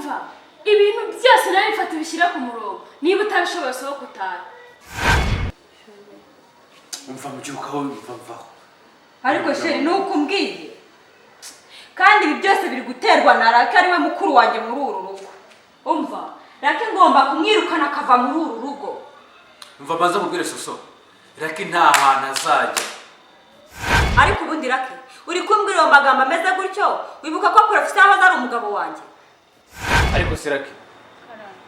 umva ibintu byose nawe bifata bishyira ku murongo niba utabishoboye sohoka utaha. umva mubyukaho mvaho. ariko sheri nuko umbwiye kandi ibi byose biri guterwa na Rake ari we mukuru wanjye muri uru rugo. Umva Rake ngomba kumwirukana akava muri uru rugo. umva maze mubwire Soso Rake nta hantu azajya. ariko ubundi Rake uri kumbwira iyo magambo ameze gutyo wibuka ko Professor yahoze ari umugabo wanjye. ariko se Rake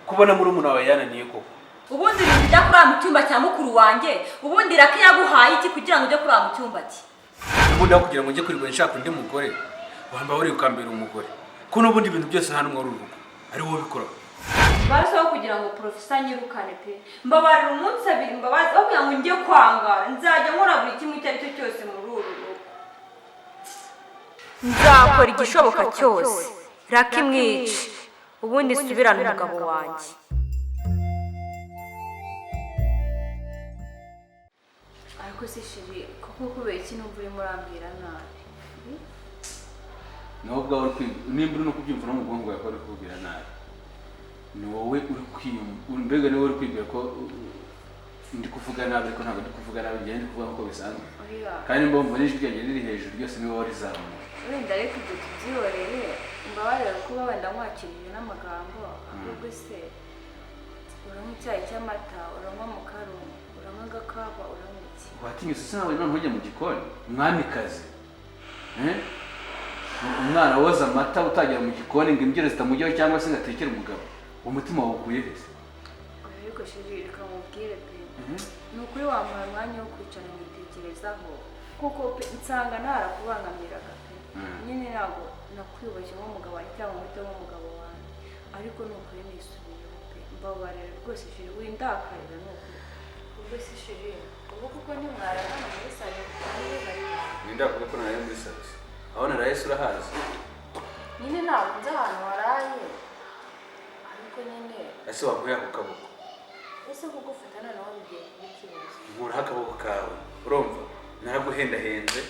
kubona muri umuntu wawe yananiye koko. ubundi ibintu bijya kuri mu cyumba cya mukuru wanjye ubundi Rake yaguhaye iki kugira ngo ujye kuri mu cyumba cye? ubundi aho kugira ngo njye kwirwa nshaka undi mugore wamba uri ukambera umugore ko n'ubundi ibintu byose hano muri uru rugo ari wowe bikora. Barasaho kugira ngo Professor nyirukane pe mbabarira umunsi abiri mbabazi aho kugira ngo njye kwangara nzajya nkora buri kimwe icyo ari cyo cyose muri uru rugo. Nzakora igishoboka cyose Rake mwice ubundi subirana umugabo wanjye. ariko se shiri kuko kubera iki numva urimo urambwira nabi? nawe ubwawe nimba uri no kubyumva no mu bwonko bwawe ko uri kubwira nabi ni wowe uri kwiyumva mbega niwe uri kwibwira ko ndi kuvuga nabi ariko ntabwo ndi kuvuga nabi njye ndi kuvuga ko bisanzwe kandi mbumva n'ijwi ryanjye riri hejuru ryose niwe warizamuye. wenda ariko ibyo tubyihorere mbabarira kuba wenda mwakiriye n'amagambo ahubwo se uranywa icyayi cy'amata uranywa mukaru uranywa agakaba uranywa iki? watinyutse se nawe none ujya mu gikoni umwamikazi umwana woza amata utagera mu gikoni ngo imbyiro zitamujyaho cyangwa se ngo atekere umugabo umutima wawe ukuye he se? ariko shiri reka mubwire pe ni ukuri wamuha umwanya wo kwicara mwitekerezaho kuko nsanga ntarakubangamiraga pe nyine ntabwo nakwiyubashye nk'umugabo wanjye cyangwa umuto w'umugabo wanjye ariko ni ukuri nisubiyeho pe mbabarira rwose shiri windakarira ni ukuri ubwo se shiri ubu kuko ntimwararana muri salo nindavuga ko naraye muri salo aho naraye se urahazi nyine ntabwo nzi ahantu waraye ariko nyine ese waguye ako kaboko ese kugufata noneho bigiye kuba ikibazo. nkuraho akaboko kawe urumva naraguhendahenze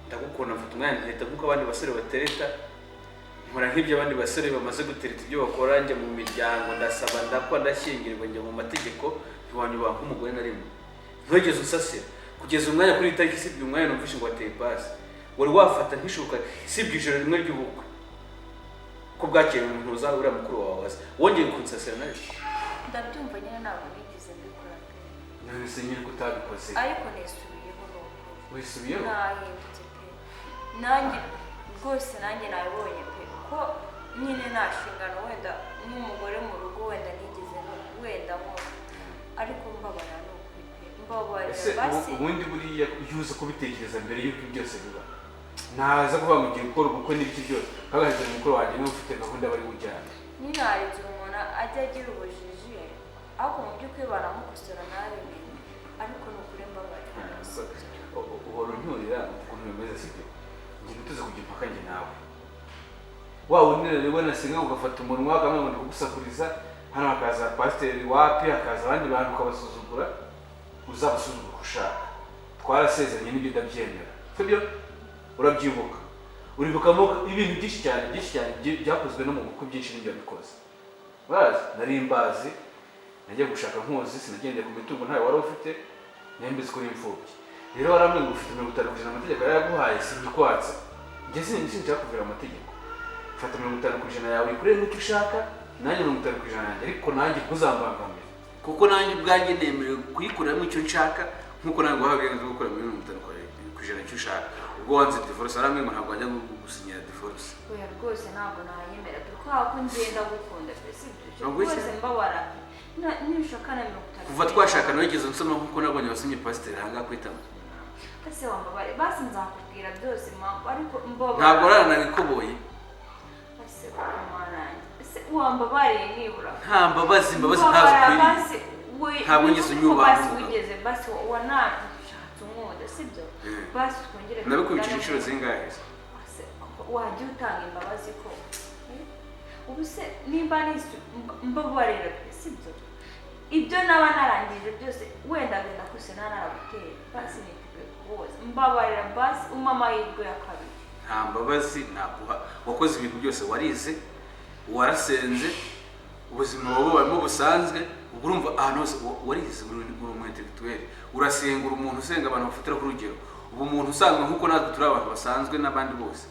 ndagukunda mfata umwanya nkahita nk'uko abandi basore batereta nkora nk'ibyo abandi basore bamaze gutereta ibyo bakora njya mu miryango ndasaba ndakwa ndashyingirwa njya mu mategeko ntiwanyubaha nk'umugore na rimwe ntwegeze usasira kugeza umwanya kuri itariki isibye umwanya numvishe ngo wateye pasi wari wafata nk'ishuka isibye ijoro rimwe ry'ubukwe ko bwakeye umuntu uza uriya mukuru wawe aza wongeye kunsasira nawe ndabyumva nyine ntabwo nigeze mbikora pe none se nyine ko utabikoze ariko nisubiyeho n'ubu wisubiyeho nahindutse pe nanjye rwose nanjye nabibonye pe ko nyine nta nshingano wenda nk'umugore mu rugo wenda nigeze wenda nkora ariko mbabara ni ukuri pe mbabarira basi ubundi buriya iyo uza kubitekereza mbere y'uko byose biba ntaza kuvuga ngo ugiye gukora ubukwe n'ibiki byose hagahita umukuru wanjye niwe ufite gahunda bari bujyane nyine hari igihe umuntu ajya agira ubujiji ariko mu by'ukuri baramukosora ntabimenye ariko ni ukuri mbabarira uhora unturira ukuntu bimeze sibyo ngiye gutuza kujya impaka njye nawe waba unirere nasenga ugafata umunwa kamwe ngo ndikugusakuriza hano hakaza pasiteri wapi hakaza abandi bantu ukabasuzugura uzabasuzugura uko ushaka twarasezeranye n'ibyo ndabyemera sibyo urabyibuka uribukamo ibintu byinshi cyane byakozwe no mu bukwe byinshi n'ibyo bikoze bazi nari imbazi najya gushaka nkuzi sinagendeye ku mitungo ntayo wari ufite nembizi kuri imfubyi rero waramwe ngo ufite 50% amategeko yaraguhaye sindikwatsa njye sinshaka kuvira amategeko fata 50% yawe ikurere n'icyo ushaka nanjye 50% yanjye ariko nanjye kuzambangamira kuko nanjye ubwanjye nemerewe kuyikuramo icyo nshaka nkuko nanjye wahabwiye gukora muri 50% icyo ushaka ubwo wanze divorce aramwe ngo ntabwo ajya gusinyira divorce oya rwose ntabwo nayemera kuko ako ngenda gukunda twese rwose mbabara nishaka na 50 kuva twashaka wigeze nsoma nkuko nabonye wasomye pasiteri hanga kwitama ese wambabare basi nzakubwira byose ariko mbabara ntabwo aranabikoboye ese ese wambabariye nibura nta mbabazi ntazo kuri ntabwo ngeze unyuba basi wigeze basi wanashatse umwuda sibyo basi twongere nabikubikije inshuro zingahe wajya utanga imbabazi ko ubu se nimba mbabarira sibyo ibyo naba narangije byose wenda genda kuse naragutera basi nitwe kuboza mbabarira basi umama yirwe ya kabiri nta mbabazi naguha wakoze ibintu byose warize warasenze ubuzima wowe barimo busanzwe ubwo urumva ahantu hose warize uri umu intellectuel urasenga uri umuntu usenga abantu bafatira ku rugero ubu umuntu usanzwe nk'uko natwe turi abantu basanzwe n'abandi bose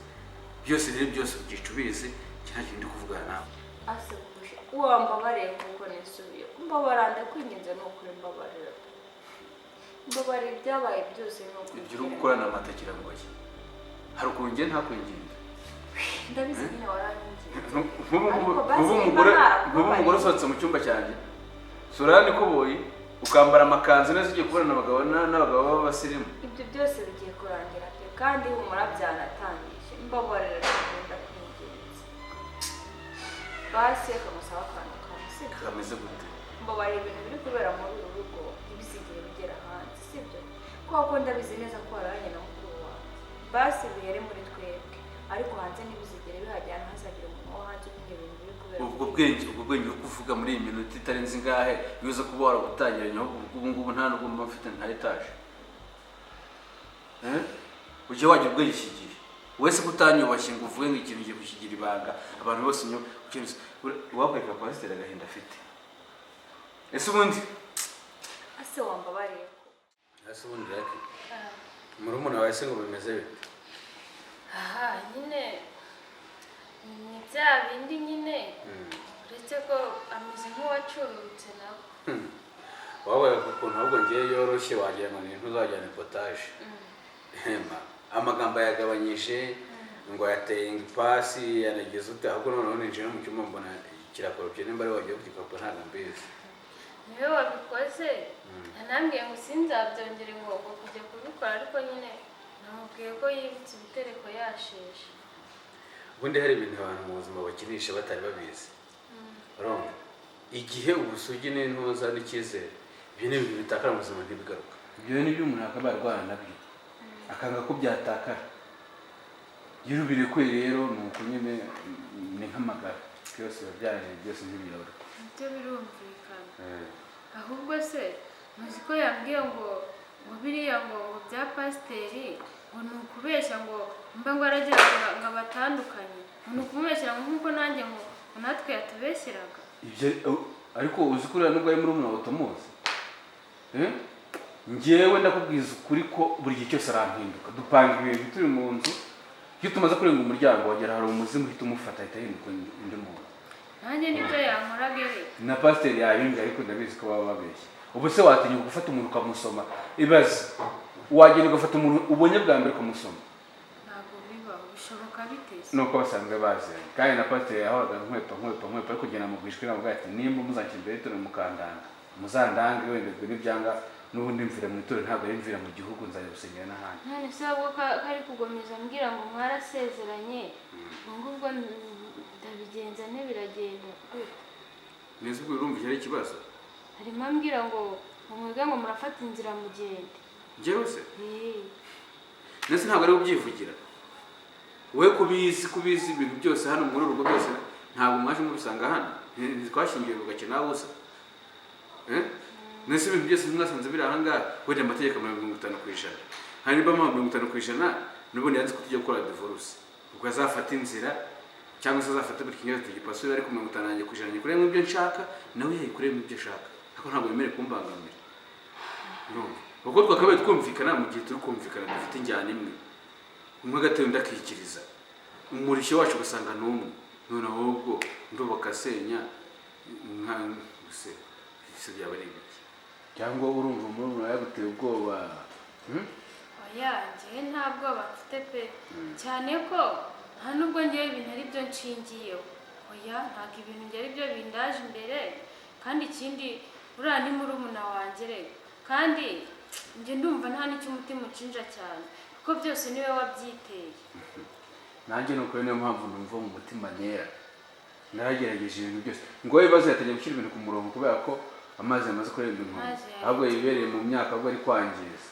byose rero byose ubyica ubizi nta kintu ndi kuvugana nawe asebuje wambabariye kuko nisubiye mbabara ndakwinginze ni ukuri mbabarira mbabarira ibyabaye byose ni ukuri ibyo uri gukora ni amatakira ngoye hari ukuntu ngiye ntakwinginze ndabizi nyine waranginze nk'ubu umugore usohotse mu cyumba cyanjye sura nikuboye ukambara amakanzu neza ugiye kubona n'abagabo b'abasirimu ibyo byose bigiye kurangira pe kandi humura byanatangije mbabarira ndakwinginze basi akamusaba akantu kamusibye kameze gute mbabarira ibintu biri kubera muri uru rugo ntibizigere bigera hanze sibyo kuko ndabizi neza ko waranye na mukuru wawe basi bihere muri twebwe ariko hanze ntibizigere bihajyana hazagire umuntu wo hanze kumwe ibintu biri kubera ubwo bwenge uri kuvuga muri iyi minota itarenze ingahe bivuze kuba warabutangiranye ahubwo ubu ngubu nta nubwo mba mfite nta etaje ujye wagira ubwenge iki gihe wese kutanyubashye ngo uvuge ngo ikintu ugiye kukigira ibanga abantu bose wakwereka pasiteri agahinda afite ese ubundi ase wambabariye ese ubundi rake murumuna wawe se ngo bimeze bite aha nyine ni bya bindi nyine uretse ko ameze nk'uwacurutse nabo wabaye ukuntu ahubwo ngiye yoroshye wagira ngo ni ntuzajyane potaje amagambo yagabanyije ngo yateye ipasi yanageze ute ahubwo noneho ninjiye no mu cyumba mbona kirakoropye nimba ari wagiye kugikoropa ntabwo mbizi niwe wabikoze yanambwiye ngo sinzabyongere ngo kujya kubikora ariko nyine namubwiye ko yibutse ibitereko yasheshe ubundi hari ibintu abantu mu buzima bakinisha batari babizi urumva igihe ubusugi n'intuza n'icyizere ibyo ni ibintu bitakara mu buzima ntibigaruka ibyo ni byo umuntu akaba yarwana nabyo akanga ko byatakara iyo ubirekuye rero ni uko nyine ni nk'amagara byose biba byaje byose ntibiyobora ibyo birumvikana ahubwo se muzi ko yambwiye ngo biriya ngo bya pasiteri ngo ni ukubeshya ngo mba ngo aragira ngo abatandukanye ngo ni ukumubeshyira nk'uko nanjye ngo natwe yatubeshyeraga ibyo ariko uzi ko uriya nubwo ari muri umwe utamuzi ngewe ndakubwiza ukuri ko buri gihe cyose arampinduka dupanga ibintu turi mu nzu iyo tumaze kurenga umuryango wagera hari umuzimu uhita umufata ahita ahinduka undi muntu nanjye nibyo yankoraga na pasiteri yahinga ariko ndabizi ko baba babeshya ubu se watinyuka gufata umuntu ukamusoma ibaze wagenda ugafata umuntu ubonye bwa mbere ukamusoma ntabwo bibaho bishoboka biteze nuko basanzwe baziranye kandi na pasiteri yahoraga nkwepa ariko kugenda mugwishwe navuga ati nimba muzakira imbere y'itoro mukandanga muzandange wenda n'ibyanga n'ubundi mvira mu itorero ntabwo ari mvira mu gihugu nzajya gusengera n'ahandi none se ahubwo kari kugomeza ambwira ngo mwarasezeranye ngubwo ndabigenza ntibiragenda neza ubwo urumva iki ari ikibazo harimo ambwira ngo mwebwe ngo murafata inzira mugende njyewe se ndetse ntabwo ari ubyivugira we kubizi ibintu byose hano muri urugo byose ntabwo mwaje mubisanga hano ntitwashingiwe mu gace nawe usa nese ibintu byose mwasanze biri aha ngaha wenda amategeko 50%. hari niba 50% n'ubundi yanze ko tujya gukora divorce ubwo azafata inzira cyangwa se azafata buri kinyarwanda tegipasura ariko 50% kuri ibyo nshaka nawe yayikoreye mu byo ashaka ariko ntabwo yemerewe kumbangamira ubwo twakabaye twumvikana mu gihe turi kumvikana dufite injyana imwe umwe gateye undi akikiriza umurishyo wacu ugasanga n'umwe none ahubwo ndubaka senya nka se byaba ari ibiki cyangwa urumva umuntu yaguteye ubwoba oya njyewe nta bwoba mfite pe cyane ko nta nubwo ngewe ibintu ari byo nshingiyeho oya ntabwo ibintu njye ari byo bindaje imbere kandi ikindi uriya ni murumuna wanjye rero kandi njye ndumva nta n'icyo umutima ucinja cyane kuko byose niwe wabyiteye nanjye nuko niyo mpamvu numva mu mutima ntera naragerageje ibintu byose ngo ibibazo yatangiye gushyira ibintu ku murongo kubera ko amazi yamaze kurenga inkombe ahubwo yibereye mu myaka ahubwo ari kwangiza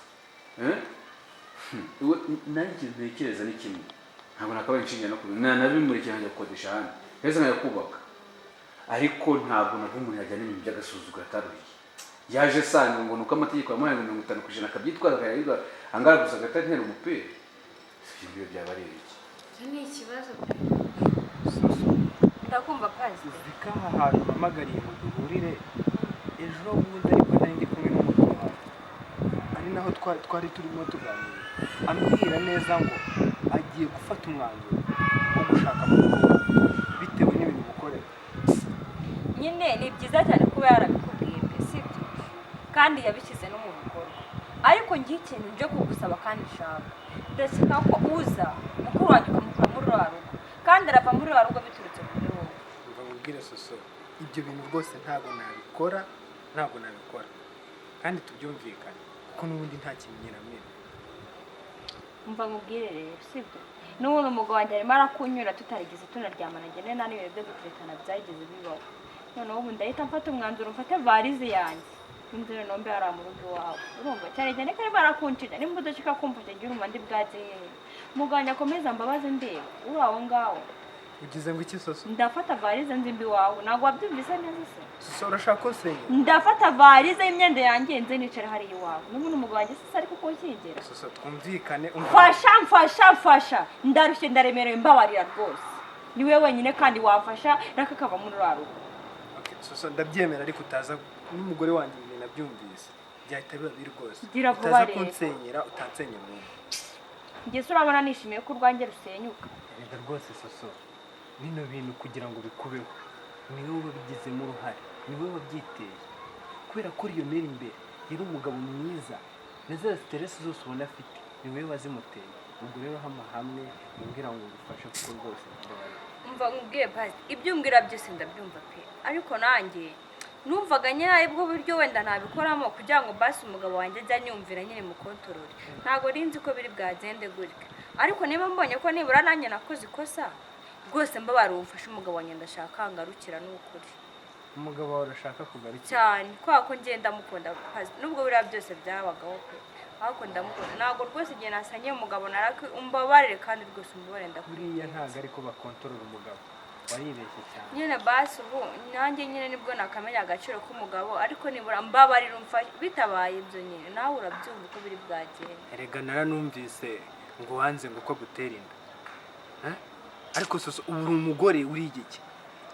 nanjye ntekereza ni kimwe ntabwo nakabaye nshingiye no kubona nabimurikira nkajya gukodesha ahandi heza nkajya kubaka ariko ntabwo nabwo umuntu yajyana ibintu by'agasuzuguro ataruhiye yaje asanga ngo nuko amategeko yamuhaye 50% akabyitwaza akayiga angaraguza agatantera umupira ibyo byaba ari iki icyo ni ikibazo pe ndakumva pasite. uzi ko aha hantu mpamagariye ngo duhurire ejo bundi ariko nari ndi kumwe n'umuntu wawe ari naho twari turimo tuganira ambwira neza ngo agiye gufata umwanzuro wo gushaka mukuru bitewe n'ibintu mukorera. Nyine ni byiza cyane kuba yarabikubwiye pe sibyo kandi yabishyize no mu bikorwa, ariko ngiye ikintu nje kugusaba kandi nshaka ndashaka ko uza mukuru wanjye ukamukura muri rwa rugo kandi arava muri rwa rugo biturutse kuri wowe. Umva mubwire Soso ibyo bintu rwose ntabwo nabikora kandi tubyumvikane kuko n'ubundi nta kintu nyiramira. Umva nkubwire rero sibyo n'ubundi umugabo wanjye arimo arakunyura tutarigeze tunaryamana njye nta n'ibintu byo guteretana byageze bibaho, noneho ubu ndahita mfata umwanzuro mfate varize yanjye inzira nombe hariya mu rugo iwawe urumva cyane cyane ko arimo arakunshira nimba udashaka kumfasha ngira umwandi bwatse hehe umuganga akomeza mbabaze ndeba uri aho ngaho. Ugize ngo iki Soso? Ndafata varize nzi mbi wawe ntabwo wabyumvise neza se? Soso urashaka ko nsenya? Ndafata varize y'imyenda yanjye nze nicara hariya iwawe n'ubundi umugabo wanjye sisa ariko kunshyingira. Soso twumvikane Fasha ndarushye ndaremerewe mbabarira rwose ni wewe wenyine kandi wafasha raka kava muri rwa rugo. Okay Soso ndabyemera ariko utaza n'umugore wanjye ibintu nabyumvise byahita biba biri rwose. Gira vuba utaza rero. kunsenyera utansenya mu Njye se urabona nishimiye ko urwanjye rusenyuka. Rega rwose Soso bino bintu kugira ngo bikubeho ni wowe wabigizemo uruhare ni wowe wabyiteye kubera ko iyo meri imbere yari umugabo mwiza na za stress zose ubona afite ni wowe wazimuteye. Ubwo rero hama hamwe umbwira ngo ngufashe kuko rwose Umva nkubwiye basi ibyo umbwira byose ndabyumva pe ariko nanjye numvaga nyiraye bwo buryo wenda nabikoramo kugira ngo basi umugabo wanjye ajya anyumvira nyine mu control ntago rinzi ko biri bwagende gutya, ariko niba mbonye ko nibura nanjye nakoze ikosa rwose mbabara umfashe umugabo wanjye ndashaka ngarukira n'ukuri. umugabo wawe urashaka kugarukira cyane kwa ko ngenda mukunda nubwo biriya byose byabagaho pe ariko ndamukunda ntabwo rwose igihe nasanye umugabo narake umbabarire kandi rwose umbabarire buriya ntabwo ariko bakontorora umugabo waribeshye cyane nyine basi ubu nanjye nyine nibwo nakamenya agaciro k'umugabo ariko nibura mbabarire umfashe bitabaye ibyo nyine nawe urabyumva uko biri bwagenda. Erega naranumvise ngo wanze ngo ko gutera inda ariko Soso ubu uri umugore uri igiki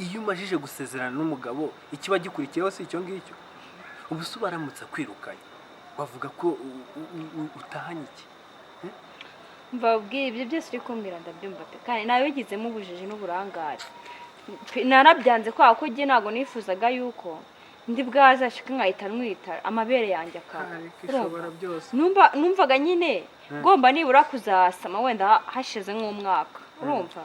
iyo umajije gusezerana n'umugabo ikiba gikurikiyeho si icyo ngicyo ubu se baramutse kwirukanye bavuga ko utahanye iki? Mbabwiye ibyo byose uri kumbwira ndabyumva pe kandi nawe bigizemo ubujiji n'uburangare narabyanze kwa ko njye ntabwo nifuzaga yuko ndi bwazashika nkahita nwita amabere yanjye akaba numvaga nyine ngomba nibura kuzasama wenda hashize nk'umwaka urumva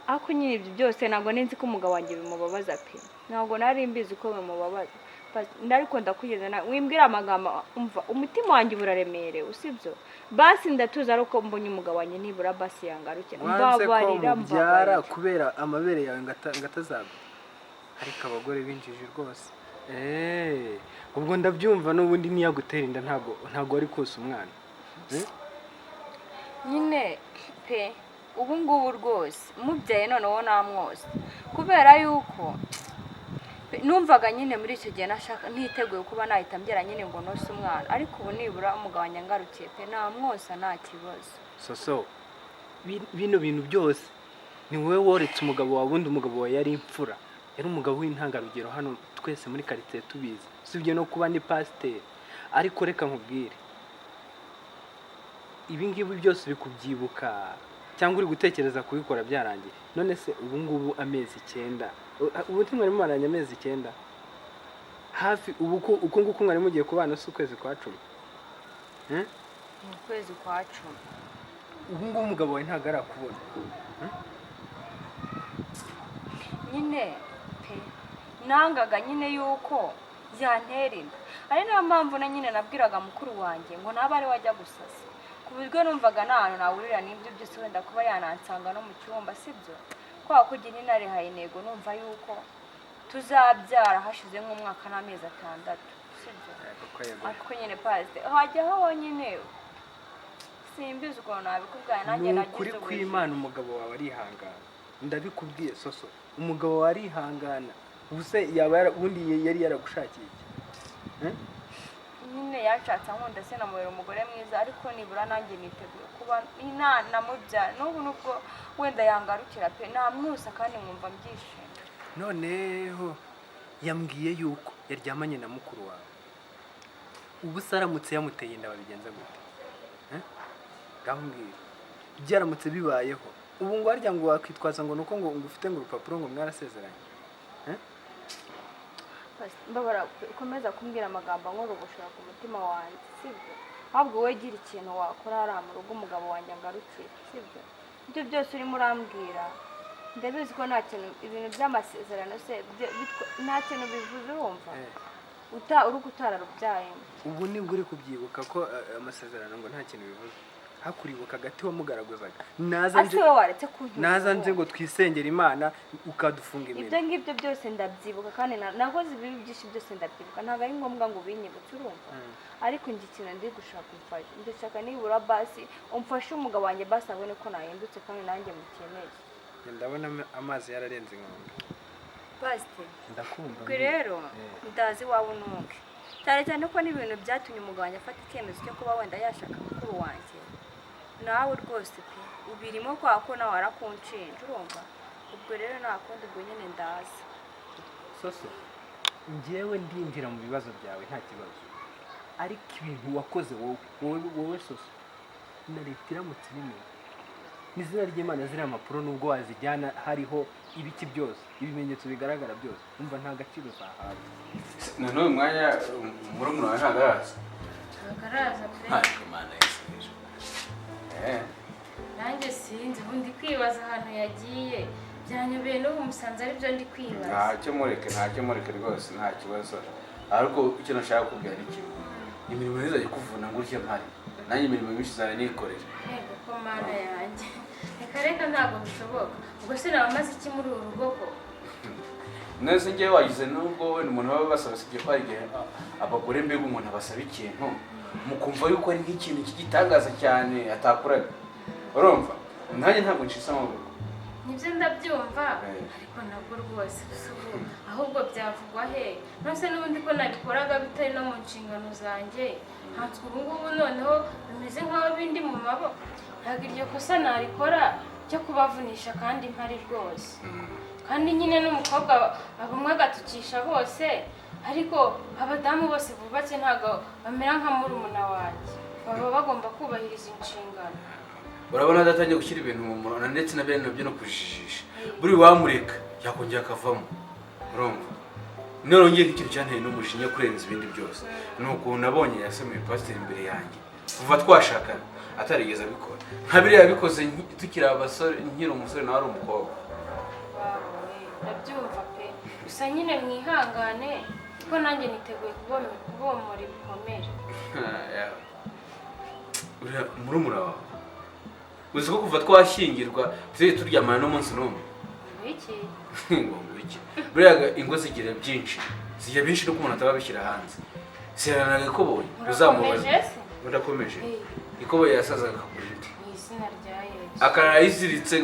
ariko nyine ibyo byose ntabwo ninzi ko umugabo wanjye bimubabaza pe ntabwo nari mbizi ko bimubabaza ndariko ndakugeza na wimbwira amagambo umva umutima wanjye buraremere usibyo basi ndatuza ariko mbonye umugabo wanjye nibura basi yangaruke mbabarira mbyara kubera amabere yawe ngatazaga ariko abagore binjije rwose ubwo ndabyumva n'ubundi niyagutera inda ntago ari kose umwana nyine pe ubu ngubu rwose mubyaye noneho namwose kubera yuko numvaga nyine muri icyo gihe nashaka ntiteguye kuba nahita mbyara nyine ngo nose umwana ariko ubu nibura umugabo wanjye ngarukiye pe namwosa nta kibazo. Soso bino bintu byose ni wowe woretse umugabo wawe ubundi umugabo wawe yari imfura yari umugabo w'intangarugero hano twese muri quartier tubizi usibye no kuba ni pasiteri ariko reka nkubwire ibi ngibi byose bikubyibuka cyangwa uri gutekereza kubikora byarangiye none se ubu ngubu amezi 9 ubu mwari mumaranye amezi 9 hafi uko nguko mwari mugiye kubana se ukwezi kwa 10 mu kwezi kwa 10 ubu ngubu umugabo wawe ntago arakubona nyine pe nangaga nyine yuko yantera inda ari nayo mpamvu na nyine nabwiraga mukuru wanjye ngo naba ari wajya gusasa ku buryo numvaga nta hantu nawurira n'ibyo byose wenda kuba yanansanga no mu cyumba sibyo kwa kugira intare haye intego numva yuko tuzabyara hashize nk'umwaka n'amezi 6 sibyo ariko nyine pasite hajyaho wonyine simbizi ukuntu nabikubwira nanjye nagize kuri kw'Imana umugabo wawe arihangana ndabikubwiye Soso umugabo wawe arihangana ubuse yaba ubundi yari yaragushakiye iki nyine yanshatse ankunda sinamubera umugore mwiza ariko nibura nanjye niteguye kuba namubyara n'ubu nubwo wenda yangarukira pe namwusa kandi nkumva mbyishimye. noneho yambwiye yuko yaryamanye na mukuru wawe. ubu se aramutse yamuteye inda babigenza gute? Gambwira byaramutse bibayeho ubu ngo harya ngo wakwitwaza ngo nuko ngo ufite ngo urupapuro ngo mwarasezeranye. mbabara ukomeza kumbwira amagambo ankorugushira ku mutima wanjye sibyo, ahubwo wowe gira ikintu wakora hariya mu rugo umugabo wanjye angarukire sibyo. ibyo byose urimo urambwira ndabizi ko nta kintu, ibintu by'amasezerano se nta kintu bivuze urumva uri utararubyaye. ubu nibwo uri kubyibuka ko amasezerano ngo nta kintu bivuze, hakuribuka agati wamugaragazaga naza nje ngo twisengera Imana ukadufunga imirimo. ibyo ngibyo byose ndabyibuka kandi nakoze ibibi byinshi byose ndabyibuka, ntabwo ari ngombwa ngo ubinyibutse urumva. ariko njye ikintu ndi gushaka umfasha, ndashaka nibura basi umfashe umugabo wanjye basi abone ko nahindutse kandi nanjye mukeneye. ndabona amazi yararenze inkombe. Pastor ndakumva kwe rero ndazi wawe nuke cyane cyane ko n'ibintu byatumye umugabo wanjye afata icyemezo cyo kuba wenda yashaka mukuru wanjye. nawe rwose pe ubirimo kwa ko nawe arakunshinja urumva. ubwo rero nakundi ubwo nyine ndazi. soso njyewe ndinjira mu bibazo byawe nta kibazo, ariko ibintu wakoze wowe soso na leta iramutse ibimenye n'izina ry'Imana ziriya mpapuro nubwo wazijyana hariho ibiki byose ibimenyetso bigaragara byose umva nta gaciro uzahabwa. na n'uyu mwanya murumuna wawe ntabwo araza? ntabwo araza pe. ntabwo Imana yasubije. nanjye sinzi ubu ndi kwibaza ahantu yagiye, byanyobeye n'ubu musanze ari byo ndi kwibaza. ntacyo mureke rwose nta kibazo, ariko icyo nashaka kubwira ni kimwe, imirimo ntizajya kuvuna ngo urye mpari, nanjye imirimo myinshi izajya nikorera. yego ko mana yanjye, reka ntabwo bishoboka. ubwo se naba maze iki muri uru rugo ko? nese njyewe wagize nubwo wenda umuntu baba basaba sibyo ko hari igihe abagore mbega umuntu abasaba ikintu mukumva yuko ari nk'ikintu cy'igitangaza cyane atakoraga urumva. nanjye ntabwo ncisa amaboko. nibyo ndabyumva ariko nabwo rwose ahubwo byavugwa he? nose n'ubundi ko nabikoraga bitari no mu nshingano zanjye, ntatswe ubu ngubu noneho bimeze nk'aho bindi mu maboko. ntabwo iryo kosa narikora ryo kubavunisha kandi mpari rwose. kandi nyine n'umukobwa bamwe agatukisha bose, ariko abadamu bose bubatse ntabwo bamera nka murumuna wanjye, baba bagomba kubahiriza inshingano. urabona adatangiye gushyira ibintu mu murongo ndetse na bene nabyo no kujijisha, buri wamureka yakongera akavamo urumva. nongeye nk'ikintu cyanteye n'umujinya kurenza ibindi byose ni ukuntu nabonye yasomuye pasiteri imbere yanjye kuva twashakana atarigeze abikora nka biriya yabikoze tukiri abasore, nkiri umusore nawe ari umukobwa. ndabyumva pe, gusa nyine mwihangane kuko nanjye niteguye kubomora ibikomere. uriya murumuna wawe uzi ko kuva twashyingirwa tujye turyamana n'umunsi n'umwe? iki buriya ingo zigira byinshi, zijya byinshi nuko umuntu ataba abishyira hanze. seranaga ikoboyi uzamubaza. ndakomeje ikoboyi yasazaga akagura indi mu izina rya Yesu akarayiziritse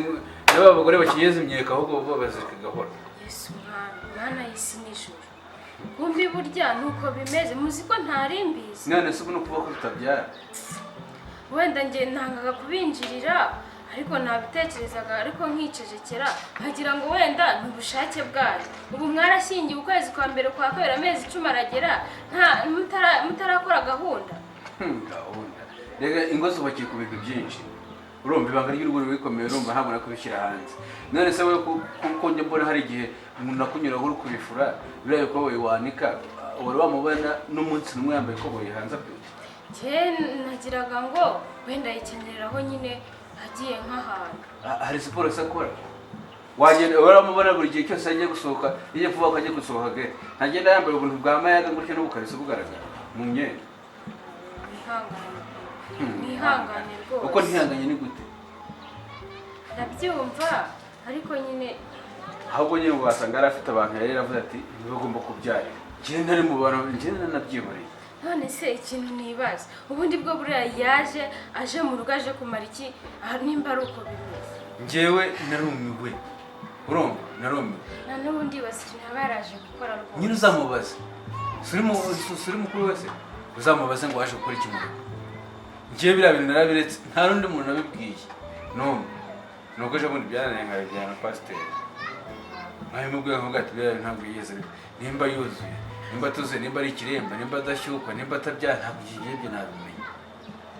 n'aba bagore bakinyeza imyeka ahubwo bo bazirika gahora. Yesu mwana y'isi n'ijuru, kumbi burya nuko bimeze, muzi ko ntari mbizi. none se ubu ni ukuvuga ko tutabyara? wenda njye ntangaga kubinjirira ariko nabitekerezaga, ariko nkicecekera nkagira ngo wenda ni ubushake bwayo. ubu mwarashyingiwe ukwezi kwa mbere kwa kabiri amezi 10 aragera mutarakora gahunda. gahunda rega ingo zubakiye ku bintu byinshi urumva, ibanga ry'urugo bikomeye urumva ntabwo nakubishyira hanze. none se wowe kuko njye mbona hari igihe umuntu akunyuraho uri kubifura biriya ikoboyi wanika, wari wamubona n'umunsi n'umwe yambaye ikoboyi hanze pe? nagiraga ngo wenda yikeneraho nyine agiye nk'ahantu. hari siporo se akora? wagenda waramubona buri gihe cyose agiye gusohoka, iyo kuvuga ko agiye gusohoka gare ntagenda yambaye ubuntu bwa mayaga gutya n'ubukariso bugaragara mu myenda. mwihangane rwose. uko ntihanganye ni gute? ndabyumva ariko nyine ahubwo nyine wasanga yari afite abantu yari yaravuze ati ntibagomba kubyara. njyewe ntari mu bantu, njyewe nanabyihoreye. none se ikintu nibaza ubundi bwo buriya yaje aje mu rugo aje kumara iki? nimba ari uko bimeze njyewe narumiwe urumva, narumiwe. na n'ubundi basi ikintu aba yaraje gukora rwose. nyine uzamubaza suri mukuru wese uzamubaze ngo waje gukora iki mu rugo. Ngiye biriya bintu narabiretse nta n'undi muntu nabibwiye n'umwe. Nuko ejo bundi byarananiye nkabibwira na pasiteri. Nkabimubwira nkavuga ati biriya bintu ntabwo yigeze nimba yuzuye, nimba atuzuye, nimba ari ikiremba, nimba adashyukwa, nimba atabyara, ntabwo ibyo nabimenya.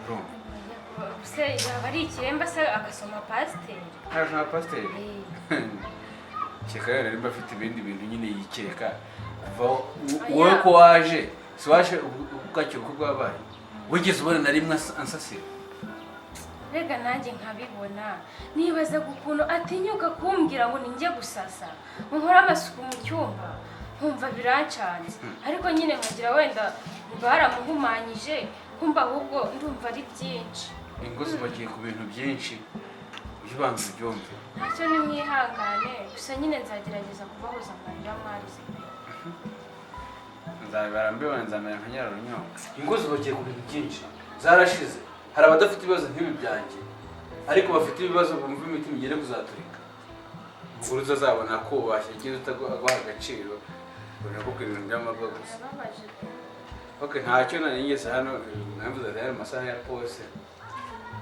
Urumva? Se yaba ari ikiremba se agasoma pasiteri? Nta pasiteri. Keka rero nimba afite ibindi bintu nyine yikeka kuva wowe ko waje si waje ubwakira uko bwabaye wigeze ubona na rimwe ansasira. Rega nanjye nkabibona nibaza ukuntu atinyuka kumbwira ngo ninjye gusasa nkora amasuku mu cyumba nkumva birancanze, ariko nyine nkagira wenda baramuhumanyije kumva ahubwo ndumva ari byinshi. Ingo zubakiye ku bintu byinshi ubanza ubyumve. Ntacyo nimwihangane gusa nyine nzagerageza kubahuza amarira mwarize. Nzabara mbibona nzamera nka Nyirarunyonga. Ingo zubakiye ku bintu byinshi zarashize. Hari abadafite ibibazo nk'ibi byanjye ariko bafite ibibazo bumva imitima igere kuzaturika. Ubwo uzazabona ko washyigiye utaguha agaciro unakubwira ibintu by'amabwa gusa. Okay, ntacyo nigeze hano navuze ati ari masaha ya pose.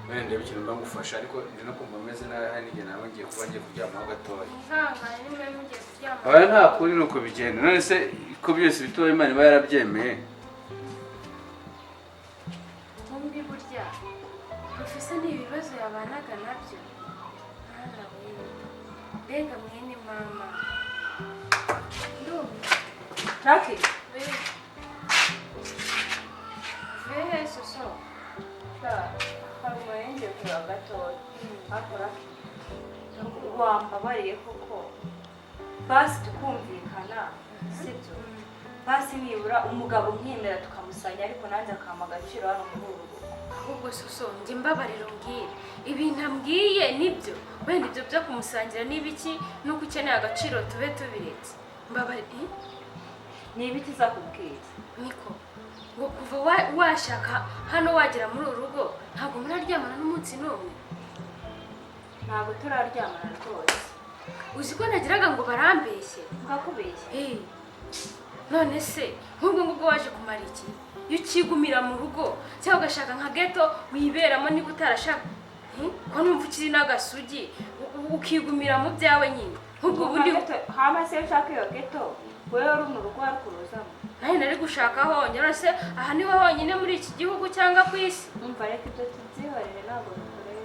Wenda ikintu mbangufasha ariko ndi no kumva meze nawe hari nige nawe ngiye kuba ngiye kuryamaho gatoya. Ihangane nimwe mugiye kuryama. Oya nta kuri nuko bigenda. None se ko byose bitoye Imana iba yarabyemeye. Mumbi burya profesa ni ibibazo yabanaga nabyo. Mwana we. Mbega mwene mama. Ndumva. Lucky. Vehe soso. Hari umurenge kure gatoya. Akora wambabariye koko. Basi tukumvikana. Sibyo. Basi nibura umugabo nkimera tukamusanya ariko nanjye akama agaciro hano muri uru rugo. Ahubwo soso njye mbabarira umbwire ibintu ambwiye nibyo wenda ibyo byo kumusangira n'ibiki nuko ukeneye agaciro tube tubiretse. Mbabarira Ni ibiti zakubwiye. niko ngo kuva washaka hano wagera muri uru rugo ntabwo muraryamana n'umunsi n'umwe. Ntabwo turaryamana rwose. Uzi ko nagiraga ngo barambeshye. Ngakubeshye. None se nk'ubwo ngubwo waje kumara iki? Iyo ukigumira mu rugo cyangwa ugashaka nka geto wiberamo niba utarashaka ko numva ukiri n'agasugi ukigumira mu byawe nyine. Nk'ubwo bundi hama se ushaka iyo geto wewe uri mu rugo warkuruzamo. nawe nari gushaka honyine se aha niho honyine muri iki gihugu cyangwa ku isi. Umva reka ibyo tubyihorere ntabwo bikoreye.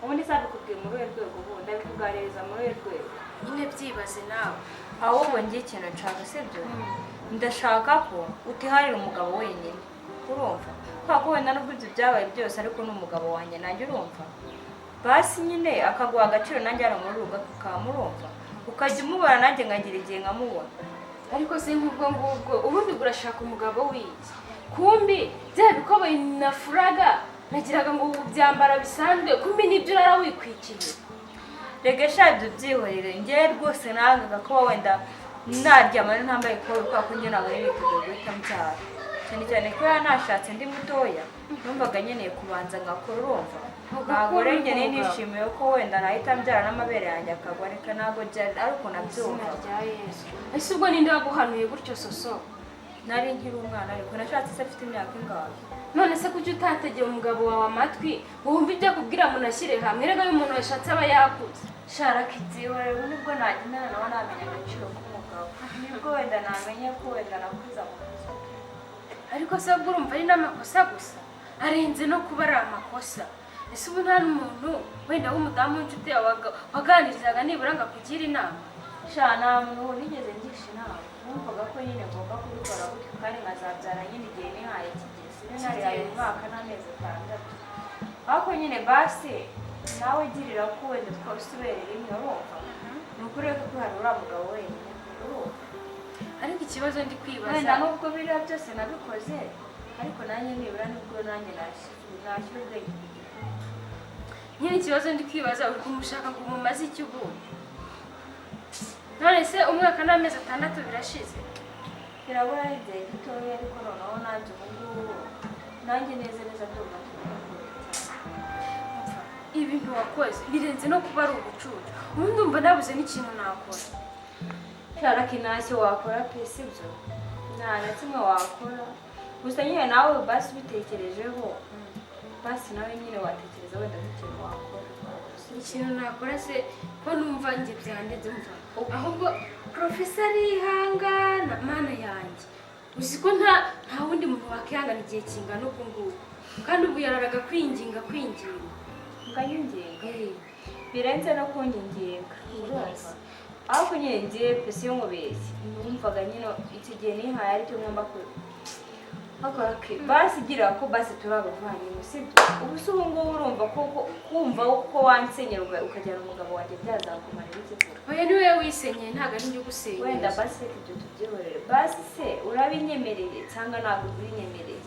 Ubundi sabikubwiye muri uyu rwego ubu ndabikugaririza muri uyu rwego. Nyine byibaze nawe. ahubwo ngiye ikintu nshaka sibyo ndashaka ko utiharira umugabo wenyine urumva ko wenda nubwo ibyo byabaye byose ariko n'umugabo wanjye nanjye urumva basi nyine akaguha agaciro nanjye hano muri rugo kakamurumva ukajya umubona nanjye nkagira igihe nkamubona. Ariko se nk'ubwo ngubwo ubundi urashaka umugabo w'iki? Kumbi bya bikoboyi na furaga nagiraga ngo ubu byambara bisanzwe kumbi nibyo urara wikwikiye. rege shabyo byihorere njye rwose nangaga ko wenda naryamana ntambaye ikoboyi kubera ko njye ntabwo nari niteguye guhita mbyara cyane cyane ko nashatse ndi mutoya numvaga nkeneye kubanza ngakora urumva ntabwo rero njye nishimiye ko wenda nahita mbyara n'amabere yanjye akagwa reka ntabwo ariko nabyumva. Ese ubwo ninde waguhanuye gutyo soso? nari nkiri umwana ariko nashatse se afite imyaka ingahe. None se kuki utategera umugabo wawe amatwi wumva ibyo akubwira munashyire hamwe rega iyo umuntu yashatse aba yakuze. Sharaka ibyihorere ubu nibwo nagendana nawe namenya agaciro k'umugabo nibwo wenda namenya ko wenda nakuze amakosa. Ariko se ubwo urumva ari n'amakosa gusa arenze no kuba ari amakosa. Ese ubu nta n'umuntu wenda w'umudamu w'inshuti yawe waganirizaga nibura ngo akugire inama? Nta muntu nigeze ngisha inama numvaga ko nyine ngomba kubikora gutyo kandi nkazabyara nyine igihe nihaye kigeze nari ayo mwaka n'amezi 6 ariko nyine basi nawe girira ko wenda twasuberera rimwe urumva ni ukuri ko hari uriya mugabo wenyine urumva. Ariko ikibazo ndi kwibaza wenda nubwo biriya byose nabikoze ariko nanjye nibura nibwo nanjye nashyira ubwenge. nyine ikibazo ndi kwibaza uri kumushaka ngo umumaze iki ubu? None se umwaka n'amezi 6 birashize? Birabura igihe gitoya ariko noneho nanjye ubu ngubu nanjye neza ndumva ibintu wakoze birenze no kuba ari ubucucu. Ubundi ndumva nabuze n'ikintu nakora. Sharaka ntacyo wakora pe sibyo nta na kimwe wakora gusa nyine nawe basi ubitekerejeho basi nawe nyine watekereza wenda nk'ikintu wakora ikintu nakora se ko numva njye byanditse mva ahubwo profesa arihangana mana yanjye uzi ko nta wundi muntu wakihangana igihe kingana uku nguku kandi ubu yararaga kwinginga ukanyinginga birenze no kunyinginga urumva ariko nyine ngiye pesi yo mubeshyi numvaga nyine icyo gihe nihaye aricyo ngomba akora ke basi gira ko basi turabavanye sibyo ubu se ubu ngubu urumva ko kumva uko wansenyera ukajyana umugabo wanjye byazakumarira iki koko oya ni wowe wisenyeye ntabwo ari njye ugusenyeye wenda basi reka ibyo tubyihorere basi se urabinyemereye cyangwa ntabwo ubinyemereye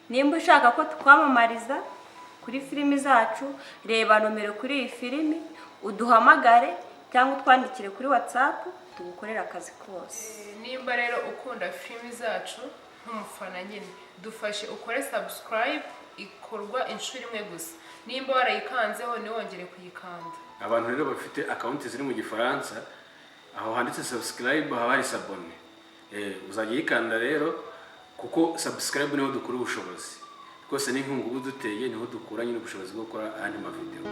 nimba ushaka ko twamamariza kuri filimi zacu reba nomero kuri iyi filimi uduhamagare cyangwa utwandikire kuri WhatsApp tugukorera akazi kose nimba rero ukunda filimi zacu nk'umufana nyine dufashe ukore subscribe ikorwa inshuro imwe gusa nimba warayikanzeho ntiwongere kuyikanda abantu rero bafite akawunti ziri mu gifaransa aho handitse subscribe haba hari sabone uzajya yikanda rero kuko subscribe niho dukura ubushobozi rwose n'inkungu ubu duteye niho dukura nyine ubushobozi bwo gukora andi mavideo